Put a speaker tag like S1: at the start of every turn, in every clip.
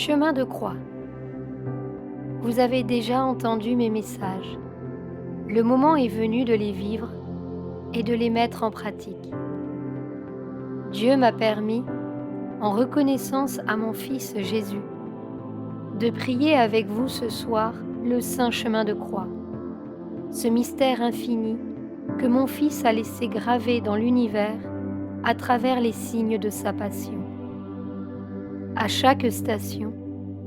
S1: Chemin de croix. Vous avez déjà entendu mes messages. Le moment est venu de les vivre et de les mettre en pratique. Dieu m'a permis, en reconnaissance à mon Fils Jésus, de prier avec vous ce soir le saint chemin de croix, ce mystère infini que mon Fils a laissé graver dans l'univers à travers les signes de sa passion. À chaque station,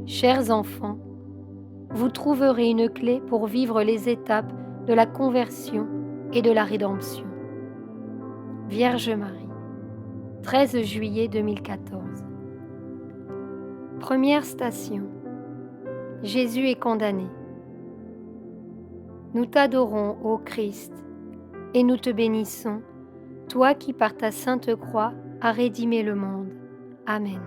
S1: chers enfants, vous trouverez une clé pour vivre les étapes de la conversion et de la rédemption. Vierge Marie, 13 juillet 2014. Première station. Jésus est condamné. Nous t'adorons, ô Christ, et nous te bénissons, toi qui par ta sainte croix as rédimé le monde. Amen.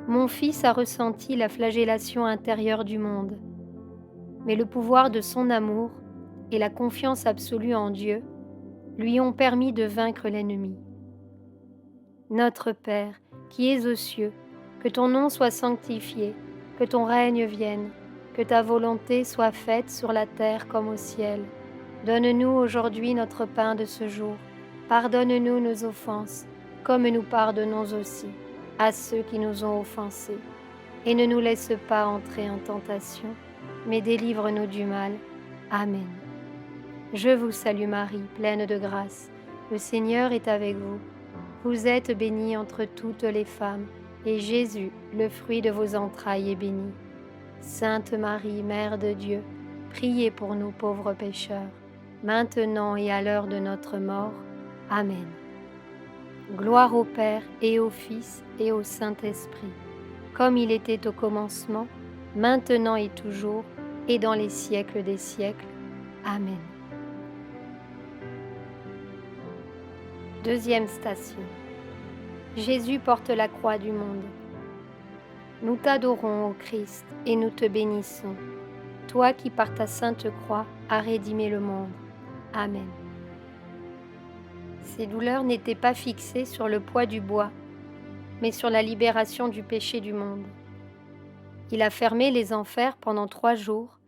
S1: Mon Fils a ressenti la flagellation intérieure du monde, mais le pouvoir de son amour et la confiance absolue en Dieu lui ont permis de vaincre l'ennemi. Notre Père, qui es aux cieux, que ton nom soit sanctifié, que ton règne vienne, que ta volonté soit faite sur la terre comme au ciel. Donne-nous aujourd'hui notre pain de ce jour. Pardonne-nous nos offenses, comme nous pardonnons aussi à ceux qui nous ont offensés. Et ne nous laisse pas entrer en tentation, mais délivre-nous du mal. Amen. Je vous salue Marie, pleine de grâce. Le Seigneur est avec vous. Vous êtes bénie entre toutes les femmes, et Jésus, le fruit de vos entrailles, est béni. Sainte Marie, Mère de Dieu, priez pour nous pauvres pécheurs, maintenant et à l'heure de notre mort. Amen. Gloire au Père et au Fils et au Saint-Esprit, comme il était au commencement, maintenant et toujours, et dans les siècles des siècles. Amen. Deuxième station. Jésus porte la croix du monde. Nous t'adorons, ô Christ, et nous te bénissons, toi qui par ta sainte croix as rédimé le monde. Amen. Ces douleurs n'étaient pas fixées sur le poids du bois, mais sur la libération du péché du monde. Il a fermé les enfers pendant 3 jours,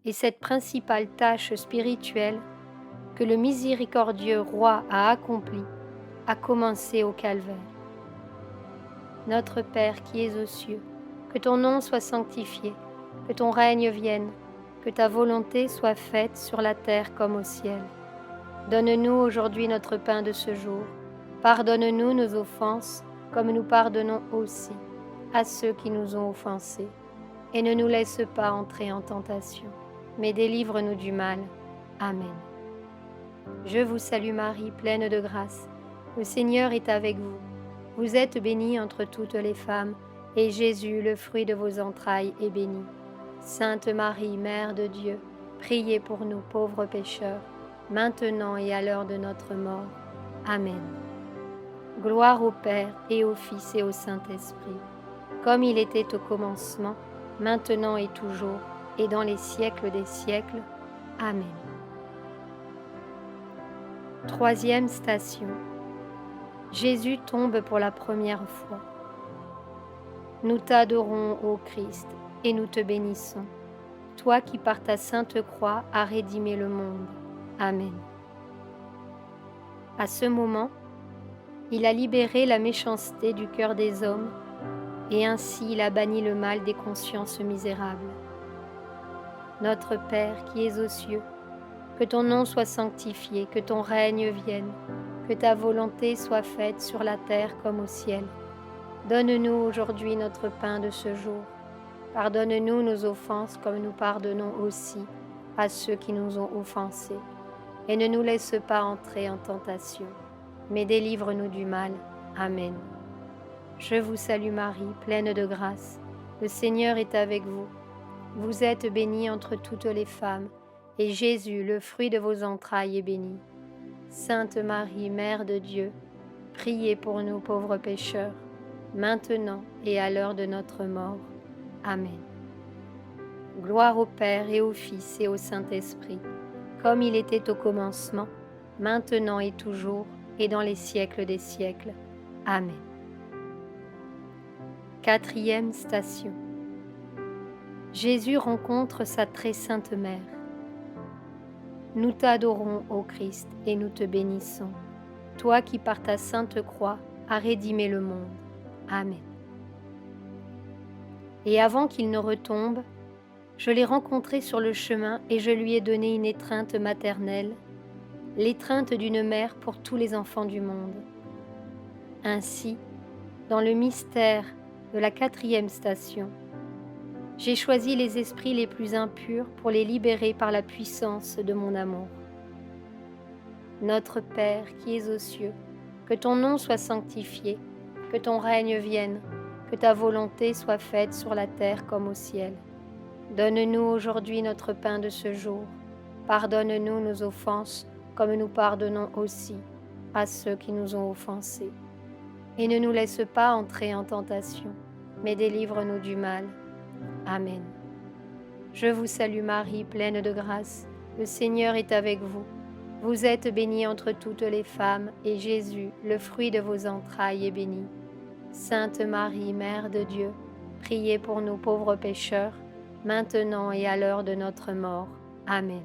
S1: et cette principale tâche spirituelle que le miséricordieux roi a accomplie a commencé au calvaire. Notre Père qui es aux cieux, que ton nom soit sanctifié, que ton règne vienne, que ta volonté soit faite sur la terre comme au ciel. Donne-nous aujourd'hui notre pain de ce jour. Pardonne-nous nos offenses, comme nous pardonnons aussi à ceux qui nous ont offensés. Et ne nous laisse pas entrer en tentation, mais délivre-nous du mal. Amen. Je vous salue Marie, pleine de grâce. Le Seigneur est avec vous. Vous êtes bénie entre toutes les femmes, et Jésus, le fruit de vos entrailles, est béni. Sainte Marie, Mère de Dieu, priez pour nous pauvres pécheurs, maintenant et à l'heure de notre mort. Amen. Gloire au Père et au Fils et au Saint-Esprit, comme il était au commencement, maintenant et toujours, et dans les siècles des siècles. Amen. Troisième station. Jésus tombe pour la première fois. Nous t'adorons, ô Christ, et nous te bénissons, toi qui par ta sainte croix as rédimé le monde. Amen. À ce moment, il a libéré la méchanceté du cœur des hommes, et ainsi il a banni le mal des consciences misérables. Notre Père qui es aux cieux, que ton nom soit sanctifié, que ton règne vienne, que ta volonté soit faite sur la terre comme au ciel. Donne-nous aujourd'hui notre pain de ce jour. Pardonne-nous nos offenses comme nous pardonnons aussi à ceux qui nous ont offensés. Et ne nous laisse pas entrer en tentation, mais délivre-nous du mal. Amen. Je vous salue Marie, pleine de grâce. Le Seigneur est avec vous. Vous êtes bénie entre toutes les femmes, et Jésus, le fruit de vos entrailles, est béni. Sainte Marie, Mère de Dieu, priez pour nous pauvres pécheurs, maintenant et à l'heure de notre mort. Amen. Gloire au Père et au Fils et au Saint-Esprit, comme il était au commencement, maintenant et toujours, et dans les siècles des siècles. Amen. Quatrième station. Jésus rencontre sa très sainte mère. Nous t'adorons, ô Christ, et nous te bénissons, toi qui par ta sainte croix as rédimé le monde. Amen. Et avant qu'il ne retombe, je l'ai rencontré sur le chemin et je lui ai donné une étreinte maternelle, l'étreinte d'une mère pour tous les enfants du monde. Ainsi, dans le mystère de la quatrième station, j'ai choisi les esprits les plus impurs pour les libérer par la puissance de mon amour. Notre Père qui es aux cieux, que ton nom soit sanctifié, que ton règne vienne, que ta volonté soit faite sur la terre comme au ciel. Donne-nous aujourd'hui notre pain de ce jour. Pardonne-nous nos offenses, comme nous pardonnons aussi à ceux qui nous ont offensés. Et ne nous laisse pas entrer en tentation, mais délivre-nous du mal. Amen. Je vous salue Marie, pleine de grâce. Le Seigneur est avec vous. Vous êtes bénie entre toutes les femmes, et Jésus, le fruit de vos entrailles, est béni. Sainte Marie, Mère de Dieu, priez pour nous pauvres pécheurs, maintenant et à l'heure de notre mort. Amen.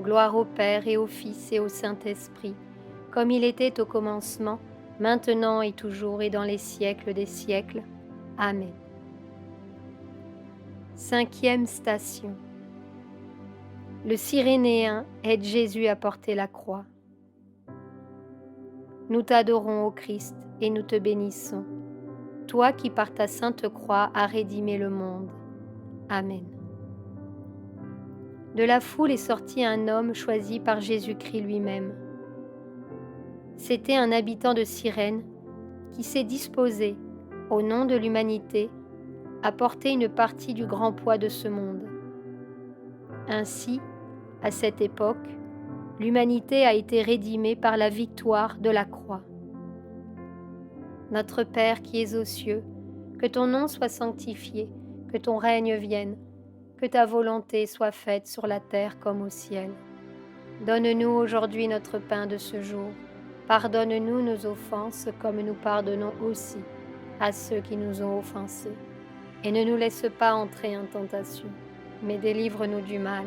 S1: Gloire au Père et au Fils et au Saint-Esprit, comme il était au commencement, maintenant et toujours et dans les siècles des siècles. Amen. Cinquième station. Le Cyrénéen aide Jésus à porter la croix. Nous t'adorons, ô Christ, et nous te bénissons, toi qui par ta sainte croix as rédimé le monde. Amen. De la foule est sorti un homme choisi par Jésus-Christ lui-même. C'était un habitant de Cyrène qui s'est disposé, au nom de l'humanité, à porter une partie du grand poids de ce monde. Ainsi, à cette époque, l'humanité a été rédimée par la victoire de la croix. Notre Père qui es aux cieux, que ton nom soit sanctifié, que ton règne vienne, que ta volonté soit faite sur la terre comme au ciel. Donne-nous aujourd'hui notre pain de ce jour. Pardonne-nous nos offenses comme nous pardonnons aussi à ceux qui nous ont offensés. Et ne nous laisse pas entrer en tentation, mais délivre-nous du mal.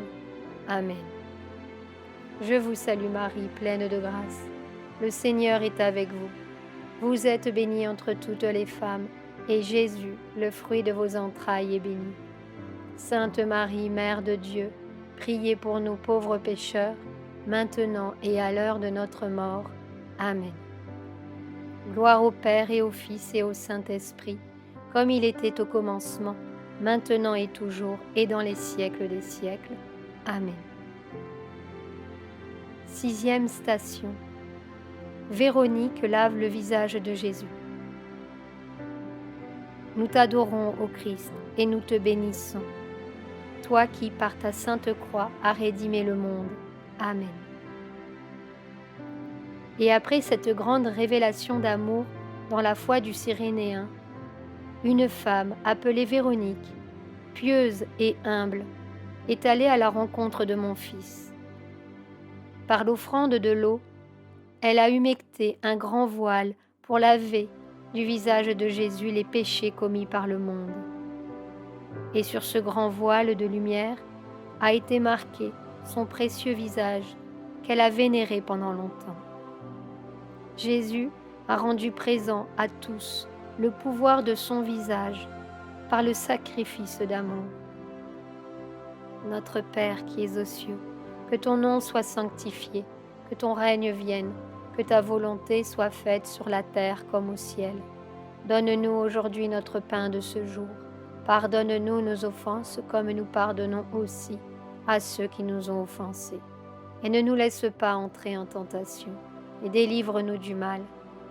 S1: Amen. Je vous salue Marie, pleine de grâce. Le Seigneur est avec vous. Vous êtes bénie entre toutes les femmes, et Jésus, le fruit de vos entrailles, est béni. Sainte Marie, Mère de Dieu, priez pour nous pauvres pécheurs, maintenant et à l'heure de notre mort. Amen. Gloire au Père et au Fils et au Saint-Esprit, comme il était au commencement, maintenant et toujours, et dans les siècles des siècles. Amen. Sixième station. Véronique lave le visage de Jésus. Nous t'adorons, ô Christ, et nous te bénissons, toi qui, par ta sainte croix, as rédimé le monde. Amen. Et après cette grande révélation d'amour dans la foi du Cyrénéen, une femme appelée Véronique, pieuse et humble, est allée à la rencontre de mon Fils. Par l'offrande de l'eau, elle a humecté un grand voile pour laver du visage de Jésus les péchés commis par le monde. Et sur ce grand voile de lumière a été marqué son précieux visage qu'elle a vénéré pendant longtemps. Jésus a rendu présent à tous le pouvoir de son visage par le sacrifice d'amour. Notre Père qui es aux cieux, que ton nom soit sanctifié, que ton règne vienne, que ta volonté soit faite sur la terre comme au ciel. Donne-nous aujourd'hui notre pain de ce jour. Pardonne-nous nos offenses comme nous pardonnons aussi à ceux qui nous ont offensés. Et ne nous laisse pas entrer en tentation, et délivre-nous du mal.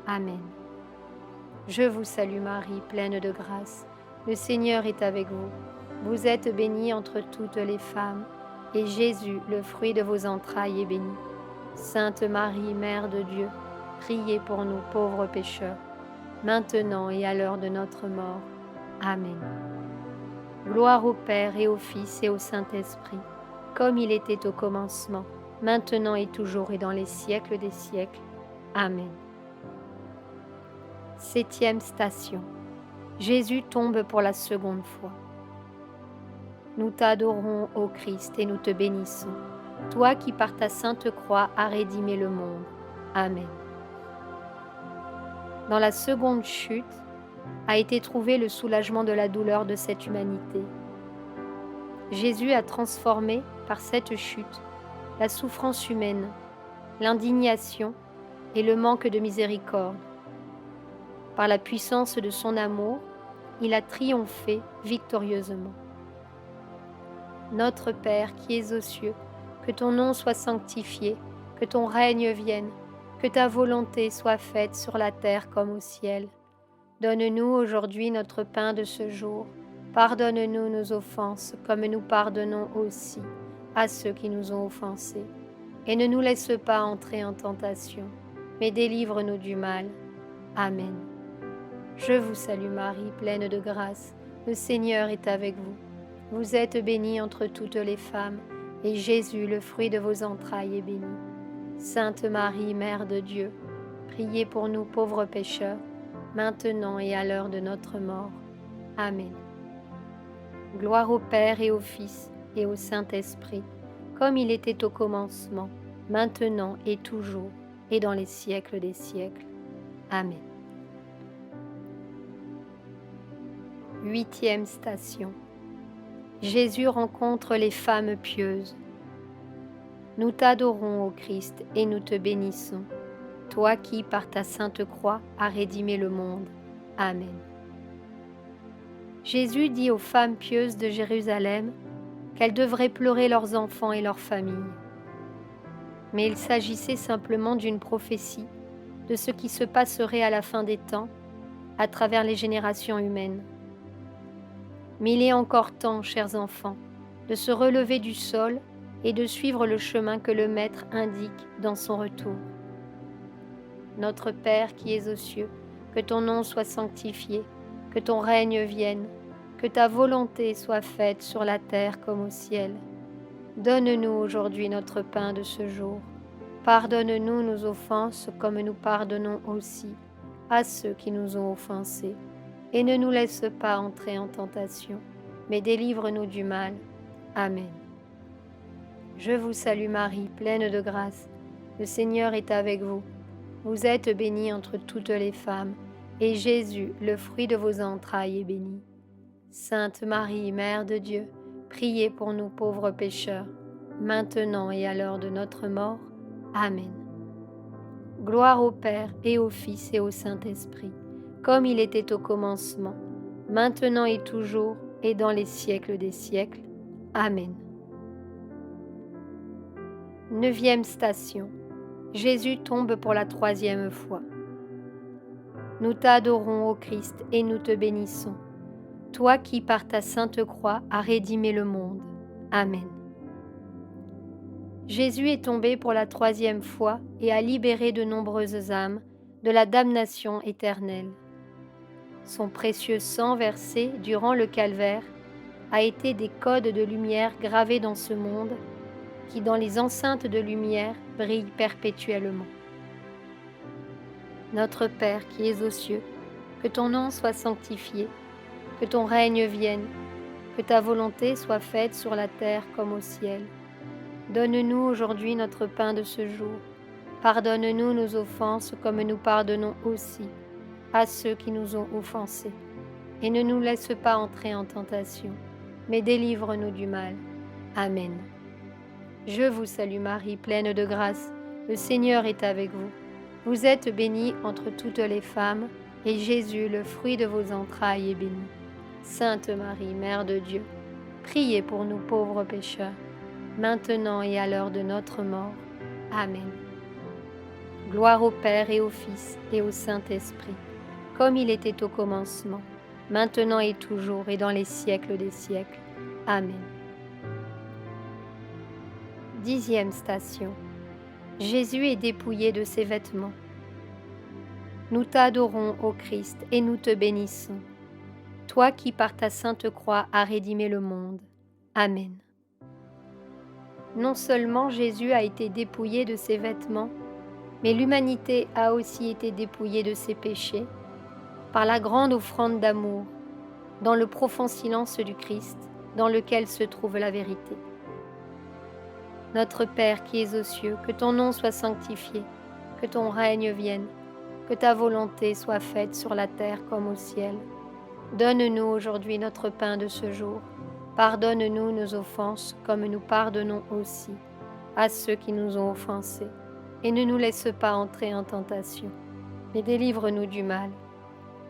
S1: Amen. Je vous salue Marie, pleine de grâce. Le Seigneur est avec vous. Vous êtes bénie entre toutes les femmes, et Jésus, le fruit de vos entrailles, est béni. Sainte Marie, Mère de Dieu, priez pour nous pauvres pécheurs, maintenant et à l'heure de notre mort. Amen. Gloire au Père et au Fils et au Saint-Esprit, comme il était au commencement, maintenant et toujours et dans les siècles des siècles. Amen. Septième station. Jésus tombe pour la seconde fois. Nous t'adorons, ô Christ, et nous te bénissons, toi qui par ta sainte croix as rédimé le monde. Amen. Dans la seconde chute a été trouvé le soulagement de la douleur de cette humanité. Jésus a transformé, par cette chute, la souffrance humaine, l'indignation et le manque de miséricorde. Par la puissance de son amour, il a triomphé victorieusement. Notre Père qui es aux cieux, que ton nom soit sanctifié, que ton règne vienne, que ta volonté soit faite sur la terre comme au ciel. Donne-nous aujourd'hui notre pain de ce jour. Pardonne-nous nos offenses, comme nous pardonnons aussi à ceux qui nous ont offensés. Et ne nous laisse pas entrer en tentation, mais délivre-nous du mal. Amen. Je vous salue Marie, pleine de grâce. Le Seigneur est avec vous. Vous êtes bénie entre toutes les femmes, et Jésus, le fruit de vos entrailles, est béni. Sainte Marie, Mère de Dieu, priez pour nous pauvres pécheurs, maintenant et à l'heure de notre mort. Amen. Gloire au Père et au Fils et au Saint-Esprit, comme il était au commencement, maintenant et toujours, et dans les siècles des siècles. Amen. 8e station. Jésus rencontre les femmes pieuses. Nous t'adorons, ô Christ, et nous te bénissons, toi qui, par ta sainte croix, as rédimé le monde. Amen. Jésus dit aux femmes pieuses de Jérusalem qu'elles devraient pleurer leurs enfants et leurs familles. Mais il s'agissait simplement d'une prophétie de ce qui se passerait à la fin des temps, à travers les générations humaines. Mais il est encore temps, chers enfants, de se relever du sol et de suivre le chemin que le Maître indique dans son retour. Notre Père qui es aux cieux, que ton nom soit sanctifié, que ton règne vienne, que ta volonté soit faite sur la terre comme au ciel. Donne-nous aujourd'hui notre pain de ce jour. Pardonne-nous nos offenses comme nous pardonnons aussi à ceux qui nous ont offensés. Et ne nous laisse pas entrer en tentation, mais délivre-nous du mal. Amen. Je vous salue Marie, pleine de grâce. Le Seigneur est avec vous. Vous êtes bénie entre toutes les femmes, et Jésus, le fruit de vos entrailles, est béni. Sainte Marie, Mère de Dieu, priez pour nous pauvres pécheurs, maintenant et à l'heure de notre mort. Amen. Gloire au Père et au Fils et au Saint-Esprit, comme il était au commencement, maintenant et toujours, et dans les siècles des siècles. Amen. 9e station. Jésus tombe pour la 3e fois. Nous t'adorons, ô Christ, et nous te bénissons, toi qui, par ta sainte croix, as rédimé le monde. Amen. Jésus est tombé pour la 3e fois et a libéré de nombreuses âmes de la damnation éternelle. Son précieux sang versé durant le calvaire a été des codes de lumière gravés dans ce monde qui, dans les enceintes de lumière, brille perpétuellement. Notre Père qui es aux cieux, que ton nom soit sanctifié, que ton règne vienne, que ta volonté soit faite sur la terre comme au ciel. Donne-nous aujourd'hui notre pain de ce jour. Pardonne-nous nos offenses comme nous pardonnons aussi à ceux qui nous ont offensés. Et ne nous laisse pas entrer en tentation, mais délivre-nous du mal. Amen. Je vous salue Marie, pleine de grâce, le Seigneur est avec vous. Vous êtes bénie entre toutes les femmes, et Jésus, le fruit de vos entrailles, est béni. Sainte Marie, Mère de Dieu, priez pour nous pauvres pécheurs, maintenant et à l'heure de notre mort. Amen. Gloire au Père et au Fils et au Saint-Esprit, comme il était au commencement, maintenant et toujours, et dans les siècles des siècles. Amen. 10e station. Jésus est dépouillé de ses vêtements. Nous t'adorons, ô Christ, et nous te bénissons, toi qui par ta sainte croix as rédimé le monde. Amen. Non seulement Jésus a été dépouillé de ses vêtements, mais l'humanité a aussi été dépouillée de ses péchés, par la grande offrande d'amour, dans le profond silence du Christ, dans lequel se trouve la vérité. Notre Père qui es aux cieux, que ton nom soit sanctifié, que ton règne vienne, que ta volonté soit faite sur la terre comme au ciel. Donne-nous aujourd'hui notre pain de ce jour. Pardonne-nous nos offenses comme nous pardonnons aussi à ceux qui nous ont offensés. Et ne nous laisse pas entrer en tentation, mais délivre-nous du mal.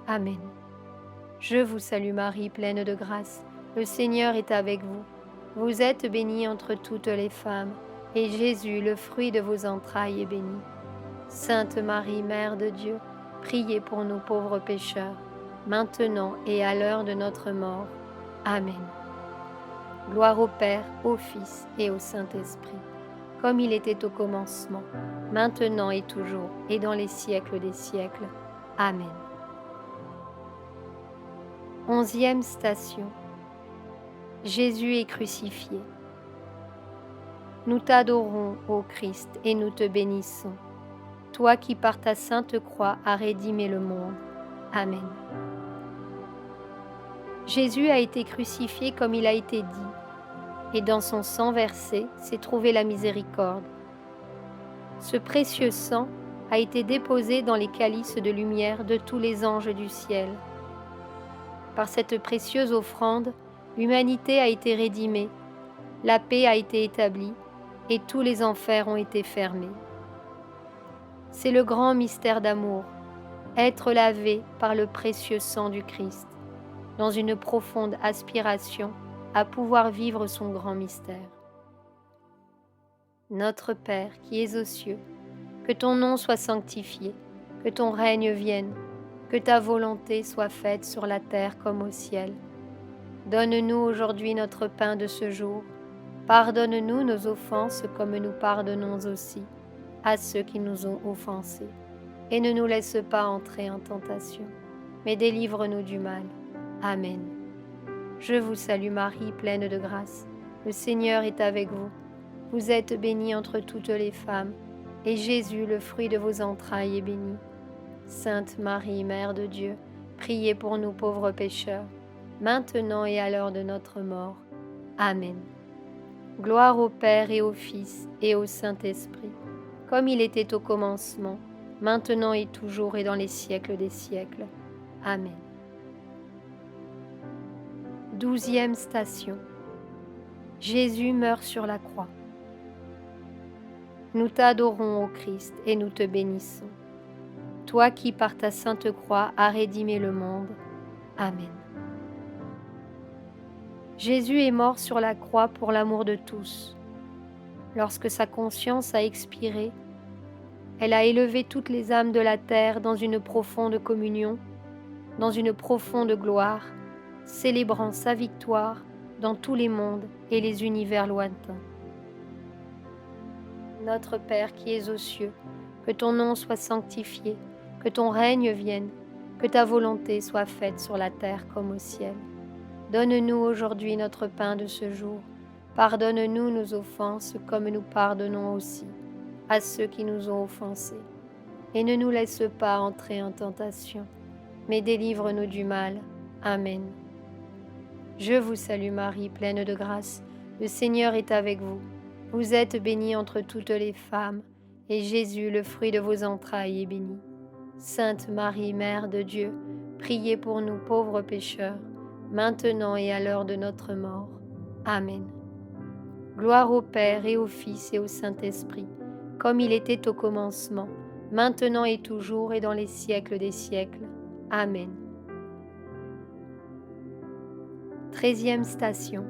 S1: Amen. Je vous salue Marie, pleine de grâce. Le Seigneur est avec vous. Vous êtes bénie entre toutes les femmes, et Jésus, le fruit de vos entrailles, est béni. Sainte Marie, Mère de Dieu, priez pour nous pauvres pécheurs, maintenant et à l'heure de notre mort. Amen. Gloire au Père, au Fils et au Saint-Esprit, comme il était au commencement, maintenant et toujours, et dans les siècles des siècles. Amen. 11e station. Jésus est crucifié. Nous t'adorons, ô Christ, et nous te bénissons, toi qui par ta sainte croix as rédimé le monde. Amen. Jésus a été crucifié comme il a été dit, et dans son sang versé s'est trouvée la miséricorde. Ce précieux sang a été déposé dans les calices de lumière de tous les anges du ciel. Par cette précieuse offrande, l'humanité a été rédimée, la paix a été établie, et tous les enfers ont été fermés. C'est le grand mystère d'amour, être lavé par le précieux sang du Christ, dans une profonde aspiration à pouvoir vivre son grand mystère. Notre Père qui es aux cieux, que ton nom soit sanctifié, que ton règne vienne, que ta volonté soit faite sur la terre comme au ciel. Donne-nous aujourd'hui notre pain de ce jour. Pardonne-nous nos offenses comme nous pardonnons aussi à ceux qui nous ont offensés. Et ne nous laisse pas entrer en tentation, mais délivre-nous du mal. Amen. Je vous salue Marie, pleine de grâce. Le Seigneur est avec vous. Vous êtes bénie entre toutes les femmes, et Jésus, le fruit de vos entrailles, est béni. Sainte Marie, Mère de Dieu, priez pour nous pauvres pécheurs, maintenant et à l'heure de notre mort. Amen. Gloire au Père et au Fils et au Saint-Esprit, comme il était au commencement, maintenant et toujours et dans les siècles des siècles. Amen. 12e station. Jésus meurt sur la croix. Nous t'adorons, ô Christ, et nous te bénissons, toi qui par ta sainte croix as rédimé le monde. Amen. Jésus est mort sur la croix pour l'amour de tous. Lorsque sa conscience a expiré, elle a élevé toutes les âmes de la terre dans une profonde communion, dans une profonde gloire, célébrant sa victoire dans tous les mondes et les univers lointains. Notre Père qui es aux cieux, que ton nom soit sanctifié, que ton règne vienne, que ta volonté soit faite sur la terre comme au ciel. Donne-nous aujourd'hui notre pain de ce jour. Pardonne-nous nos offenses comme nous pardonnons aussi à ceux qui nous ont offensés. Et ne nous laisse pas entrer en tentation, mais délivre-nous du mal. Amen. Je vous salue Marie, pleine de grâce. Le Seigneur est avec vous. Vous êtes bénie entre toutes les femmes, et Jésus, le fruit de vos entrailles, est béni. Sainte Marie, Mère de Dieu, priez pour nous pauvres pécheurs, maintenant et à l'heure de notre mort. Amen. Gloire au Père et au Fils et au Saint-Esprit, comme il était au commencement, maintenant et toujours et dans les siècles des siècles. Amen. 13e station.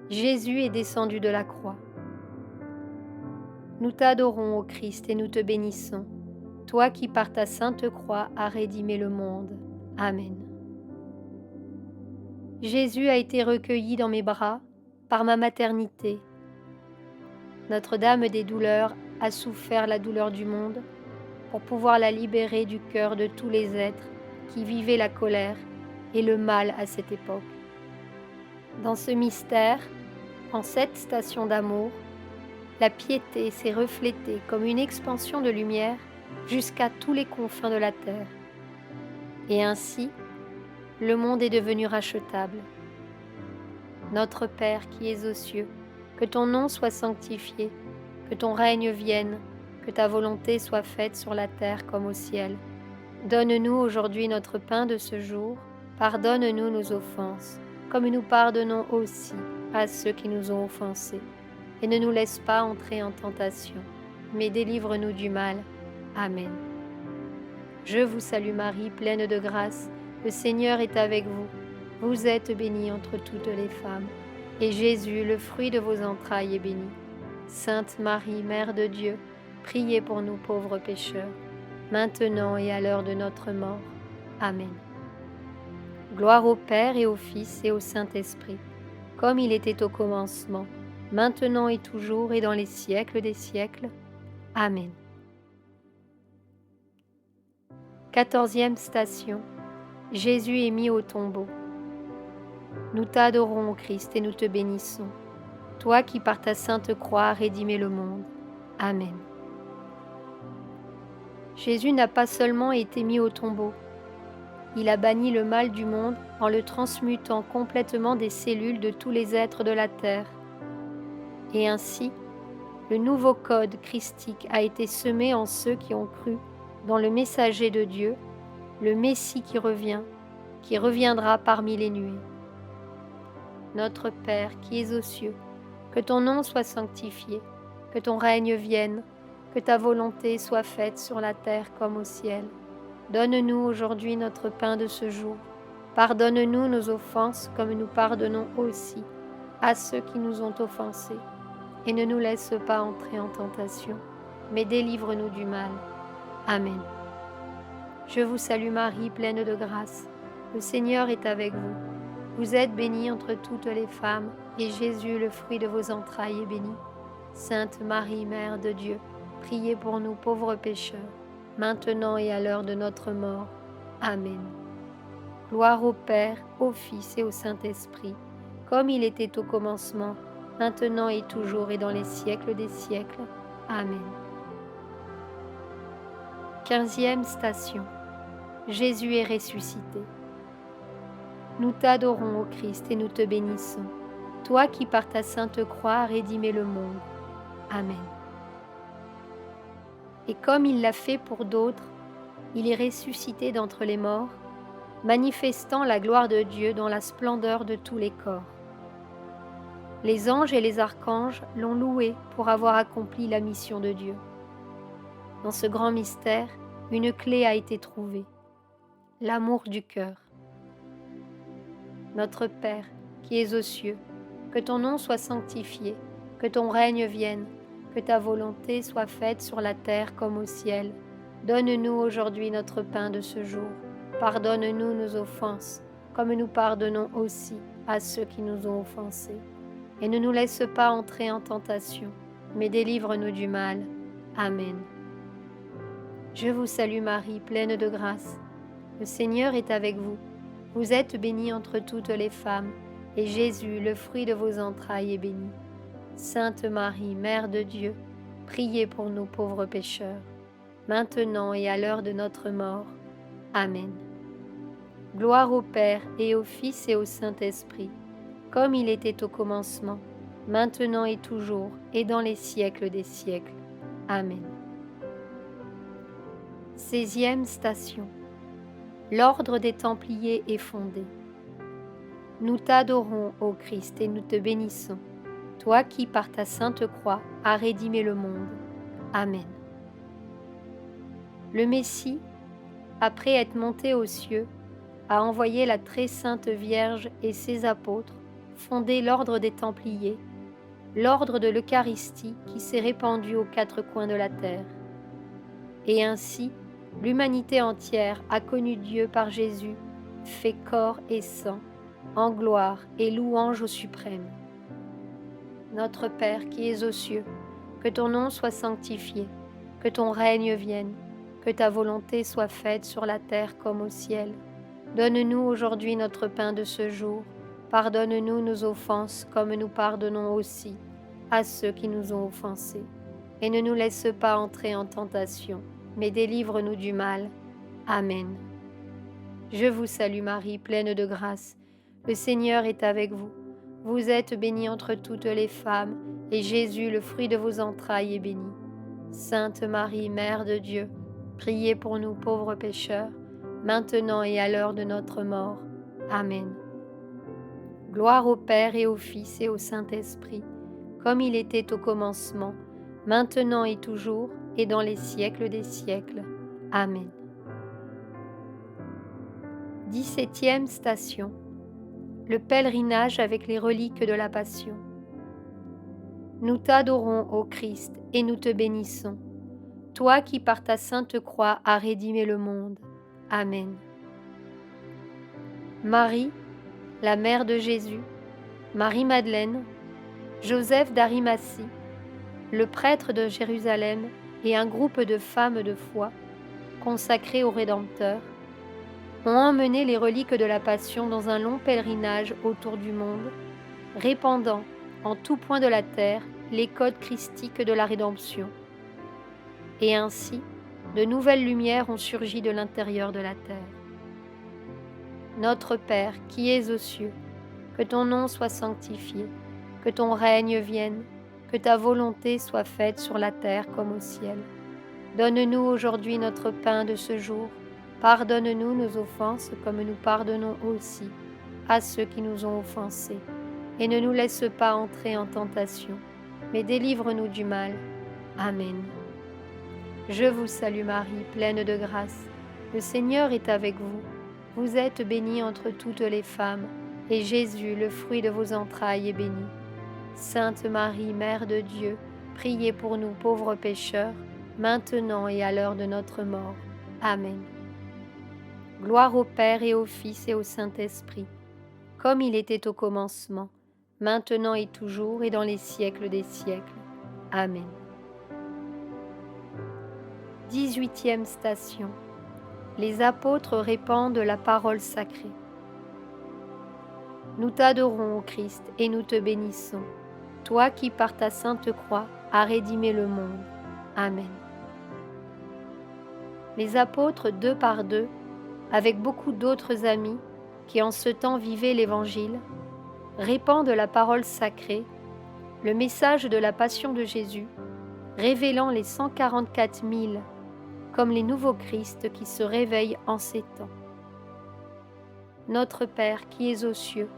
S1: Jésus est descendu de la croix. Nous t'adorons, ô Christ, et nous te bénissons, toi qui par ta sainte croix as rédimé le monde. Amen. Jésus a été recueilli dans mes bras par ma maternité. Notre-Dame des douleurs a souffert la douleur du monde pour pouvoir la libérer du cœur de tous les êtres qui vivaient la colère et le mal à cette époque. Dans ce mystère, en cette station d'amour, la piété s'est reflétée comme une expansion de lumière jusqu'à tous les confins de la terre. et ainsi le monde est devenu rachetable. Notre Père qui es aux cieux, que ton nom soit sanctifié, que ton règne vienne, que ta volonté soit faite sur la terre comme au ciel. Donne-nous aujourd'hui notre pain de ce jour. Pardonne-nous nos offenses, comme nous pardonnons aussi à ceux qui nous ont offensés. Et ne nous laisse pas entrer en tentation, mais délivre-nous du mal. Amen. Je vous salue Marie, pleine de grâce, le Seigneur est avec vous. Vous êtes bénie entre toutes les femmes, et Jésus, le fruit de vos entrailles, est béni. Sainte Marie, Mère de Dieu, priez pour nous pauvres pécheurs, maintenant et à l'heure de notre mort. Amen. Gloire au Père et au Fils et au Saint-Esprit, comme il était au commencement, maintenant et toujours et dans les siècles des siècles. Amen. 14e station. Jésus est mis au tombeau. Nous t'adorons, Christ, et nous te bénissons, toi qui par ta sainte croix as rédimé le monde. Amen. Jésus n'a pas seulement été mis au tombeau, il a banni le mal du monde en le transmutant complètement des cellules de tous les êtres de la terre. Et ainsi, le nouveau code christique a été semé en ceux qui ont cru dans le messager de Dieu, le Messie qui reviendra parmi les nuées. Notre Père qui es aux cieux, que ton nom soit sanctifié, que ton règne vienne, que ta volonté soit faite sur la terre comme au ciel. Donne-nous aujourd'hui notre pain de ce jour. Pardonne-nous nos offenses comme nous pardonnons aussi à ceux qui nous ont offensés. Et ne nous laisse pas entrer en tentation, mais délivre-nous du mal. Amen. Je vous salue Marie, pleine de grâce. Le Seigneur est avec vous. Vous êtes bénie entre toutes les femmes, et Jésus, le fruit de vos entrailles, est béni. Sainte Marie, Mère de Dieu, priez pour nous pauvres pécheurs, maintenant et à l'heure de notre mort. Amen. Gloire au Père, au Fils et au Saint-Esprit, comme il était au commencement, maintenant et toujours et dans les siècles des siècles. Amen. 15e station. Jésus est ressuscité. Nous t'adorons, ô Christ, et nous te bénissons, toi qui par ta sainte croix as rédimé le monde. Amen. Et comme il l'a fait pour d'autres, il est ressuscité d'entre les morts, manifestant la gloire de Dieu dans la splendeur de tous les corps. Les anges et les archanges l'ont loué pour avoir accompli la mission de Dieu. Dans ce grand mystère, une clé a été trouvée, l'amour du cœur. Notre Père, qui es aux cieux, que ton nom soit sanctifié, que ton règne vienne, que ta volonté soit faite sur la terre comme au ciel. Donne-nous aujourd'hui notre pain de ce jour. Pardonne-nous nos offenses, comme nous pardonnons aussi à ceux qui nous ont offensés. Et ne nous laisse pas entrer en tentation, mais délivre-nous du mal. Amen. Je vous salue Marie, pleine de grâce. Le Seigneur est avec vous. Vous êtes bénie entre toutes les femmes, et Jésus, le fruit de vos entrailles, est béni. Sainte Marie, Mère de Dieu, priez pour nous pauvres pécheurs, maintenant et à l'heure de notre mort. Amen. Gloire au Père et au Fils et au Saint-Esprit, comme il était au commencement, maintenant et toujours, et dans les siècles des siècles. Amen. 16e station. L'ordre des Templiers est fondé. Nous t'adorons, ô Christ, et nous te bénissons, toi qui, par ta sainte croix, as rédimé le monde. Amen. Le Messie, après être monté aux cieux, a envoyé la très sainte Vierge et ses apôtres fonder l'ordre des Templiers, l'ordre de l'Eucharistie qui s'est répandu aux quatre coins de la terre. Et ainsi, l'humanité entière a connu Dieu par Jésus, fait corps et sang, en gloire et louange au suprême. Notre Père qui es aux cieux, que ton nom soit sanctifié, que ton règne vienne, que ta volonté soit faite sur la terre comme au ciel. Donne-nous aujourd'hui notre pain de ce jour. Pardonne-nous nos offenses comme nous pardonnons aussi à ceux qui nous ont offensés. Et ne nous laisse pas entrer en tentation, mais délivre-nous du mal. Amen. Je vous salue Marie, pleine de grâce. Le Seigneur est avec vous. Vous êtes bénie entre toutes les femmes, et Jésus, le fruit de vos entrailles, est béni. Sainte Marie, Mère de Dieu, priez pour nous pauvres pécheurs, maintenant et à l'heure de notre mort. Amen. Gloire au Père et au Fils et au Saint-Esprit, comme il était au commencement, maintenant et toujours, et dans les siècles des siècles. Amen. 17e station. Le pèlerinage avec les reliques de la Passion. Nous t'adorons, ô Christ, et nous te bénissons, toi qui par ta sainte croix as rédimé le monde. Amen. Marie, la mère de Jésus, Marie-Madeleine, Joseph d'Arimathie, le prêtre de Jérusalem et un groupe de femmes de foi, consacrées au Rédempteur, ont emmené les reliques de la Passion dans un long pèlerinage autour du monde, répandant en tout point de la terre les codes christiques de la rédemption. Et ainsi, de nouvelles lumières ont surgi de l'intérieur de la terre. Notre Père, qui es aux cieux, que ton nom soit sanctifié, que ton règne vienne, que ta volonté soit faite sur la terre comme au ciel. Donne-nous aujourd'hui notre pain de ce jour. Pardonne-nous nos offenses comme nous pardonnons aussi à ceux qui nous ont offensés. Et ne nous laisse pas entrer en tentation, mais délivre-nous du mal. Amen. Je vous salue Marie, pleine de grâce. Le Seigneur est avec vous. Vous êtes bénie entre toutes les femmes, et Jésus, le fruit de vos entrailles, est béni. Sainte Marie, Mère de Dieu, priez pour nous pauvres pécheurs, maintenant et à l'heure de notre mort. Amen. Gloire au Père et au Fils et au Saint-Esprit, comme il était au commencement, maintenant et toujours et dans les siècles des siècles. Amen. 18e station. Les apôtres répandent la parole sacrée. Nous t'adorons, ô Christ, et nous te bénissons, toi qui par ta sainte croix as rédimé le monde. Amen. Les apôtres, deux par deux, avec beaucoup d'autres amis qui en ce temps vivaient l'Évangile, répandent la parole sacrée, le message de la passion de Jésus, révélant les 144 000 comme les nouveaux Christ qui se réveillent en ces temps. Notre Père qui es aux cieux,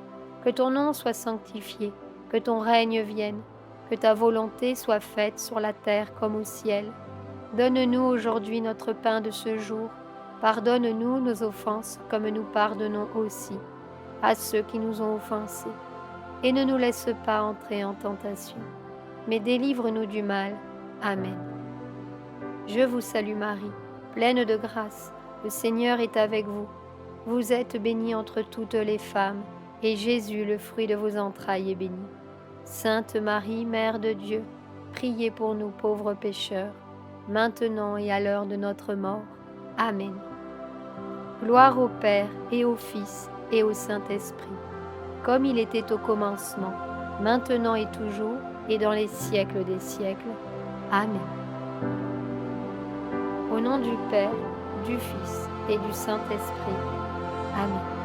S1: que ton nom soit sanctifié, que ton règne vienne, que ta volonté soit faite sur la terre comme au ciel. Donne-nous aujourd'hui notre pain de ce jour. Pardonne-nous nos offenses comme nous pardonnons aussi à ceux qui nous ont offensés. Et ne nous laisse pas entrer en tentation, mais délivre-nous du mal. Amen. Je vous salue Marie, pleine de grâce, le Seigneur est avec vous. Vous êtes bénie entre toutes les femmes, et Jésus, le fruit de vos entrailles, est béni. Sainte Marie, Mère de Dieu, priez pour nous pauvres pécheurs, maintenant et à l'heure de notre mort. Amen. Gloire au Père et au Fils et au Saint-Esprit, comme il était au commencement, maintenant et toujours, et dans les siècles des siècles. Amen. Au nom du Père, du Fils et du Saint-Esprit. Amen.